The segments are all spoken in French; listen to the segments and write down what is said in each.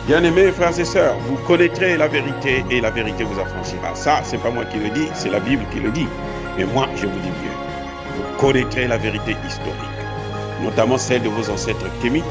Bien-aimés frères et sœurs, vous connaîtrez la vérité et la vérité vous affranchira. Ça, c'est pas moi qui le dis, c'est la Bible qui le dit. Mais moi, je vous dis mieux. Vous connaîtrez la vérité historique, notamment celle de vos ancêtres kémites,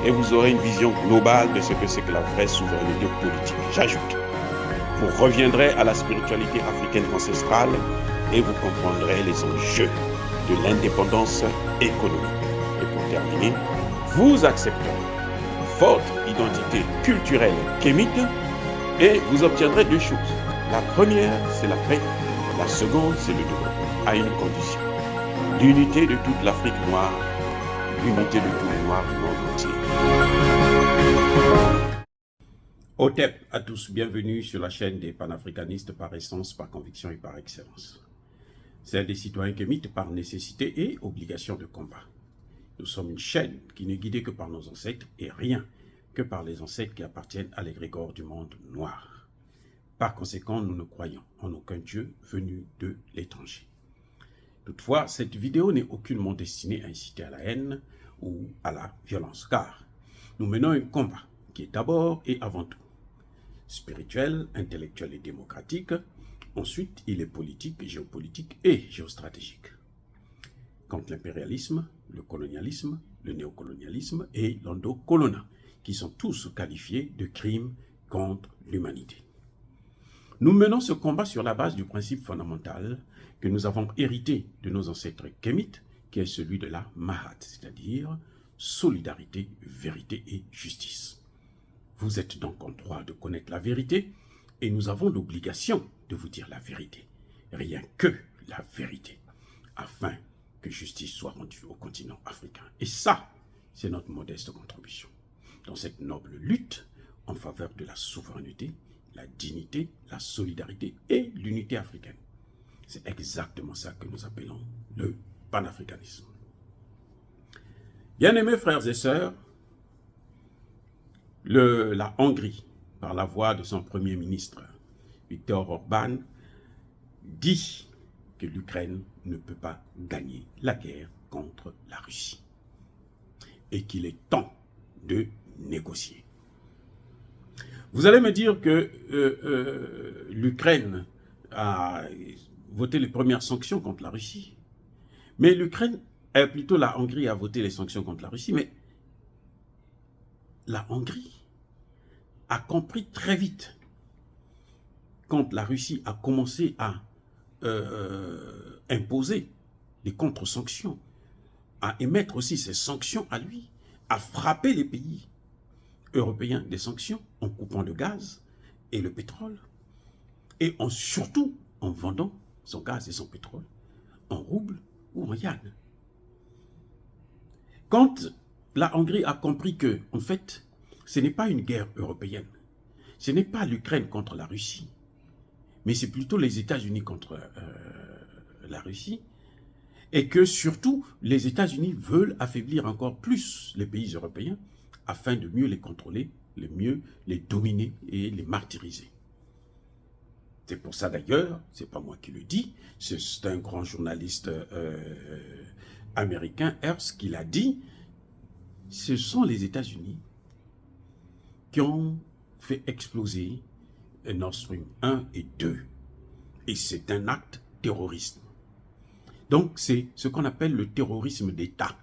et vous aurez une vision globale de ce que c'est que la vraie souveraineté politique. J'ajoute, vous reviendrez à la spiritualité africaine ancestrale et vous comprendrez les enjeux de l'indépendance économique. Et pour terminer, vous accepterez votre identité culturelle kémite et vous obtiendrez deux choses. La première, c'est la paix. La seconde, c'est le développement, à une condition. L'unité de toute l'Afrique noire, l'unité de tous les Noirs du monde entier. Otep à tous, bienvenue sur la chaîne des panafricanistes par essence, par conviction et par excellence. Celle des citoyens kémites par nécessité et obligation de combat. Nous sommes une chaîne qui n'est guidée que par nos ancêtres et rien que par les ancêtres qui appartiennent à l'égrégore du monde noir. Par conséquent, nous ne croyons en aucun Dieu venu de l'étranger. Toutefois, cette vidéo n'est aucunement destinée à inciter à la haine ou à la violence, car nous menons un combat qui est d'abord et avant tout spirituel, intellectuel et démocratique. Ensuite, il est politique, géopolitique et géostratégique. Contre l'impérialisme, le colonialisme, le néocolonialisme et l'endocolonat, qui sont tous qualifiés de crimes contre l'humanité. Nous menons ce combat sur la base du principe fondamental que nous avons hérité de nos ancêtres kémites, qui est celui de la Mahat, c'est-à-dire solidarité, vérité et justice. Vous êtes donc en droit de connaître la vérité et nous avons l'obligation de vous dire la vérité, rien que la vérité, afin que justice soit rendue au continent africain. Et ça, c'est notre modeste contribution dans cette noble lutte en faveur de la souveraineté, la dignité, la solidarité et l'unité africaine. C'est exactement ça que nous appelons le panafricanisme. Bien-aimés frères et sœurs, la Hongrie, par la voix de son premier ministre, Viktor Orban, dit que l'Ukraine ne peut pas gagner la guerre contre la Russie et qu'il est temps de négocier. Vous allez me dire que l'Ukraine a voté les premières sanctions contre la Russie, mais plutôt la Hongrie a voté les sanctions contre la Russie, mais la Hongrie a compris très vite, quand la Russie a commencé à imposer des contre-sanctions, à émettre aussi ses sanctions à lui, à frapper les pays européens des sanctions en coupant le gaz et le pétrole, et surtout en vendant son gaz et son pétrole en roubles ou en yuan. Quand la Hongrie a compris que, en fait, ce n'est pas une guerre européenne, ce n'est pas l'Ukraine contre la Russie, mais c'est plutôt les États-Unis contre la Russie, et que surtout les États-Unis veulent affaiblir encore plus les pays européens afin de mieux les contrôler, de mieux les dominer et les martyriser. C'est pour ça d'ailleurs, c'est pas moi qui le dis, c'est un grand journaliste américain, Hearst, qui l'a dit, ce sont les États-Unis qui ont fait exploser Nord Stream 1 et 2. Et c'est un acte terroriste. Donc c'est ce qu'on appelle le terrorisme d'État.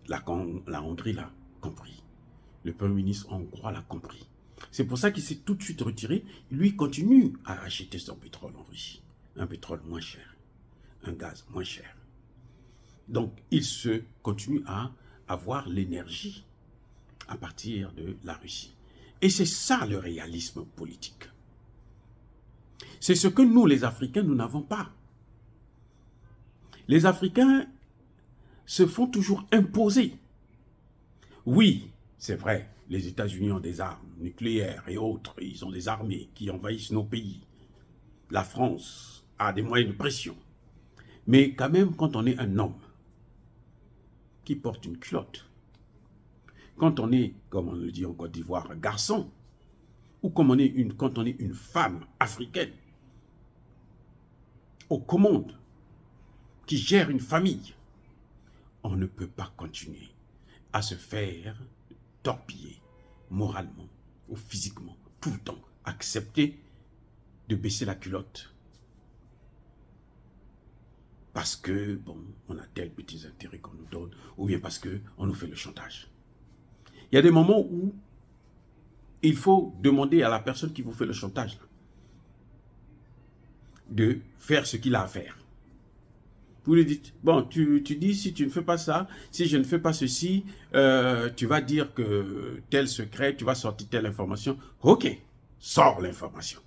La Hongrie l'a compris. Le Premier ministre hongrois l'a compris. C'est pour ça qu'il s'est tout de suite retiré. Lui continue à acheter son pétrole en Russie. Un pétrole moins cher. Un gaz moins cher. Donc il continue à avoir l'énergie à partir de la Russie. Et c'est ça le réalisme politique. C'est ce que nous, les Africains, nous n'avons pas. Les Africains se font toujours imposer. Oui, c'est vrai, les États-Unis ont des armes nucléaires et autres, ils ont des armées qui envahissent nos pays. La France a des moyens de pression. Mais quand même, quand on est un homme qui porte une culotte, quand on est, comme on le dit en Côte d'Ivoire, un garçon, ou quand on est une femme africaine, aux commandes, qui gère une famille, on ne peut pas continuer à se faire torpiller, moralement ou physiquement, tout le temps, accepter de baisser la culotte. Parce que, bon, on a tels petits intérêts qu'on nous donne, ou bien parce qu'on nous fait le chantage. Il y a des moments où il faut demander à la personne qui vous fait le chantage de faire ce qu'il a à faire. Vous lui dites, bon, tu dis, si tu ne fais pas ça, si je ne fais pas ceci, tu vas dire que tel secret, tu vas sortir telle information. Ok, sors l'information.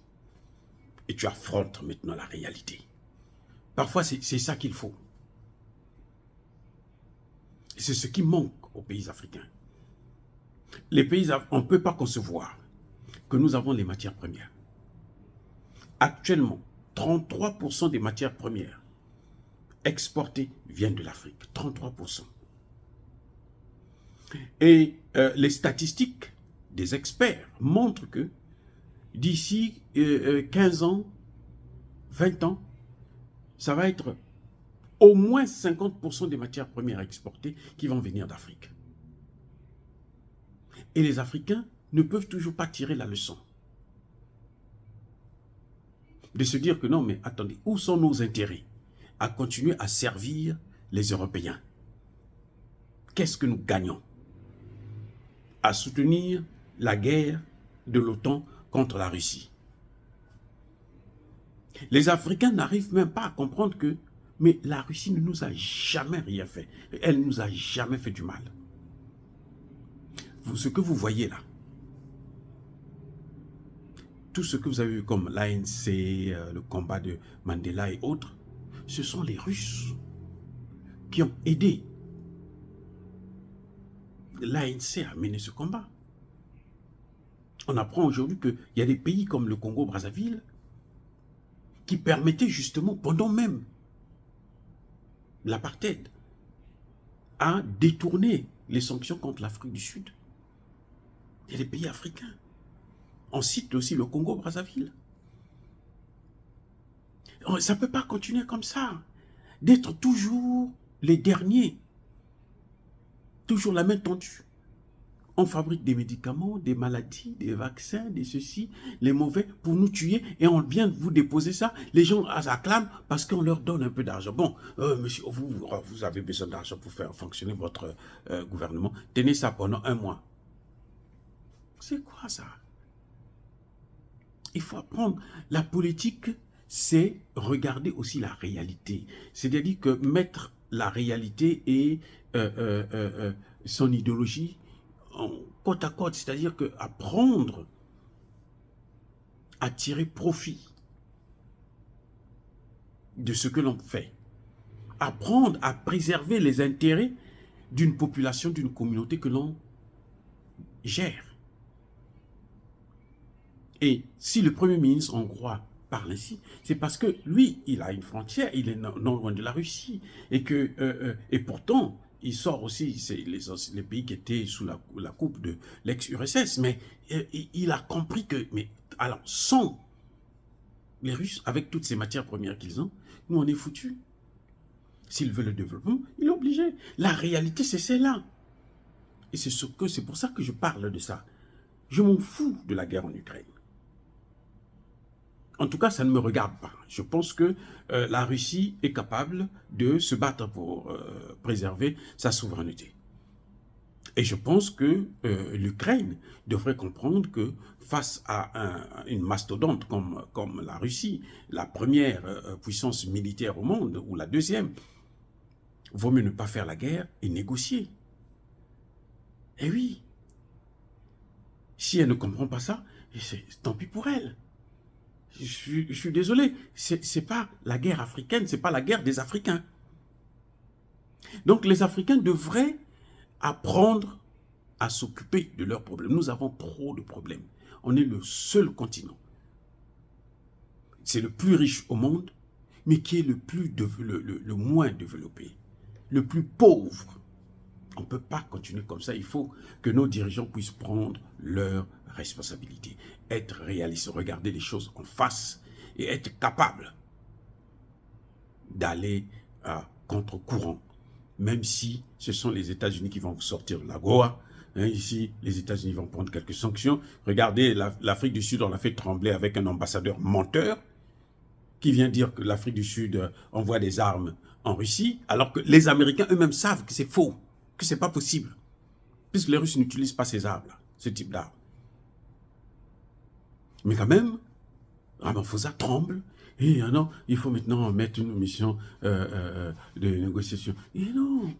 Et tu affrontes maintenant la réalité. Parfois, c'est ça qu'il faut. C'est ce qui manque aux pays africains. Les pays, on ne peut pas concevoir que nous avons les matières premières. Actuellement, 33% des matières premières exportées viennent de l'Afrique. 33%. Et les statistiques des experts montrent que d'ici 15 ans, 20 ans, ça va être au moins 50% des matières premières exportées qui vont venir d'Afrique. Et les Africains ne peuvent toujours pas tirer la leçon. De se dire que non, mais attendez, où sont nos intérêts à continuer à servir les Européens? Qu'est-ce que nous gagnons à soutenir la guerre de l'OTAN contre la Russie? Les Africains n'arrivent même pas à comprendre que mais la Russie ne nous a jamais rien fait. Elle ne nous a jamais fait du mal. Ce que vous voyez là, tout ce que vous avez vu comme l'ANC, le combat de Mandela et autres, ce sont les Russes qui ont aidé l'ANC à mener ce combat. On apprend aujourd'hui qu'il y a des pays comme le Congo-Brazzaville qui permettaient justement, pendant même l'apartheid, à détourner les sanctions contre l'Afrique du Sud. Il y a des pays africains. On cite aussi le Congo-Brazzaville. Ça ne peut pas continuer comme ça, d'être toujours les derniers, toujours la main tendue. On fabrique des médicaments, des maladies, des vaccins, des ceci, les mauvais, pour nous tuer, et on vient vous déposer ça. Les gens acclament parce qu'on leur donne un peu d'argent. Bon, monsieur, vous avez besoin d'argent pour faire fonctionner votre gouvernement. Tenez ça pendant 1 mois. C'est quoi ça? Il faut apprendre. La politique, c'est regarder aussi la réalité. C'est-à-dire que mettre la réalité et son idéologie en côte à côte, c'est-à-dire qu'apprendre à tirer profit de ce que l'on fait. Apprendre à préserver les intérêts d'une population, d'une communauté que l'on gère. Et si le Premier ministre hongrois parle ainsi, c'est parce que lui, il a une frontière, il est non loin de la Russie. Et pourtant, il sort aussi les pays qui étaient sous la coupe de l'ex-URSS. Mais il a compris que, alors, sans les Russes, avec toutes ces matières premières qu'ils ont, nous, on est foutus. S'il veut le développement, il est obligé. La réalité, c'est celle-là. Et c'est pour ça que je parle de ça. Je m'en fous de la guerre en Ukraine. En tout cas, ça ne me regarde pas. Je pense que la Russie est capable de se battre pour préserver sa souveraineté. Et je pense que l'Ukraine devrait comprendre que face à une mastodonte comme la Russie, la première puissance militaire au monde, ou la deuxième, vaut mieux ne pas faire la guerre et négocier. Eh oui. Si elle ne comprend pas ça, tant pis pour elle. Je suis désolé, c'est pas la guerre africaine, c'est pas la guerre des Africains. Donc les Africains devraient apprendre à s'occuper de leurs problèmes. Nous avons trop de problèmes. On est le seul continent. C'est le plus riche au monde, mais qui est le moins développé, le plus pauvre. On ne peut pas continuer comme ça. Il faut que nos dirigeants puissent prendre leurs responsabilités, être réalistes, regarder les choses en face et être capables d'aller à contre-courant. Même si ce sont les États-Unis qui vont vous sortir de la Goa, Hein, ici, les États-Unis vont prendre quelques sanctions. Regardez, l'Afrique du Sud, on l'a fait trembler avec un ambassadeur menteur qui vient dire que l'Afrique du Sud envoie des armes en Russie, alors que les Américains eux-mêmes savent que c'est faux, que c'est pas possible, puisque les Russes n'utilisent pas ces armes-là, ce type d'armes. Mais quand même, Ramaphosa tremble, et non, il faut maintenant mettre une mission de négociation. Et non,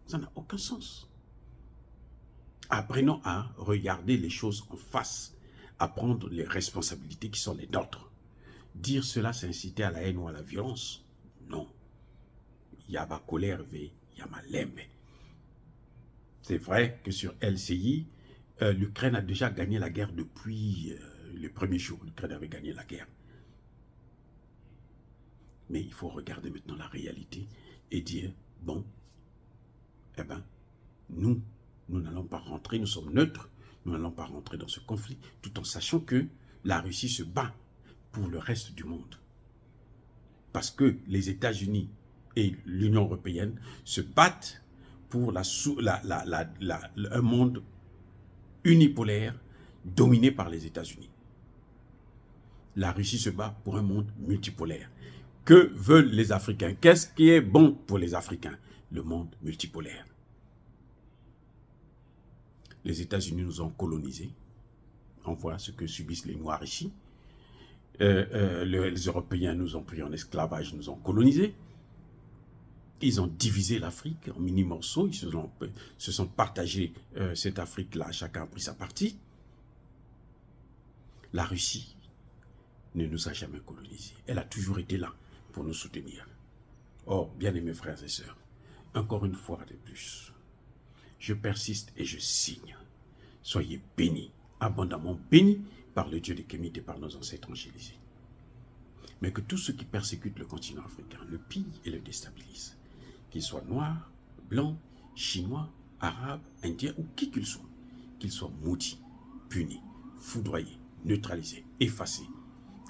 ça n'a aucun sens. Apprenons à regarder les choses en face, à prendre les responsabilités qui sont les nôtres. Dire cela, c'est inciter à la haine ou à la violence. Non. Il y a ma colère, il y a ma lembe. C'est vrai que sur LCI, l'Ukraine a déjà gagné la guerre depuis le premier jour. L'Ukraine avait gagné la guerre. Mais il faut regarder maintenant la réalité et dire, bon, eh bien, nous n'allons pas rentrer, nous sommes neutres, nous n'allons pas rentrer dans ce conflit, tout en sachant que la Russie se bat pour le reste du monde. Parce que les États-Unis et l'Union européenne se battent pour un monde unipolaire dominé par les États-Unis. La Russie se bat pour un monde multipolaire. Que veulent les Africains? Qu'est-ce qui est bon pour les Africains? Le monde multipolaire. Les États-Unis nous ont colonisés. On voit ce que subissent les Noirs ici. Les Européens nous ont pris en esclavage, nous ont colonisés. Ils ont divisé l'Afrique en mini-morceaux. Ils se sont partagés cette Afrique-là. Chacun a pris sa partie. La Russie ne nous a jamais colonisés. Elle a toujours été là pour nous soutenir. Or, bien-aimés frères et sœurs, encore une fois de plus, je persiste et je signe. Soyez bénis, abondamment bénis par le Dieu des Kémites et par nos ancêtres angélisés. Mais que tous ceux qui persécutent le continent africain le pillent et le déstabilisent, qu'ils soient noirs, blancs, chinois, arabes, indiens ou qui qu'ils soient maudits, punis, foudroyés, neutralisés, effacés,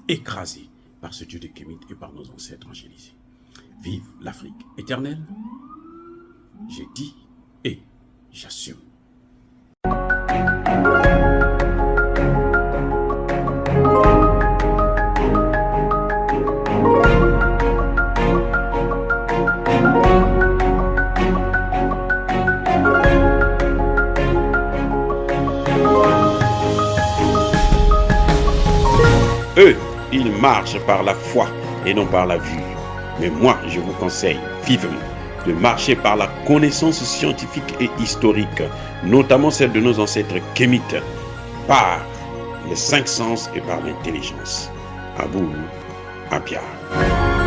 écrasés par ce Dieu des Kémites et par nos ancêtres angélisés. Vive l'Afrique éternelle. J'ai dit et j'assume. Eux, ils marchent par la foi et non par la vue. Mais moi, je vous conseille vivement de marcher par la connaissance scientifique et historique, notamment celle de nos ancêtres kémites, par les 5 sens et par l'intelligence. À vous, à Pierre.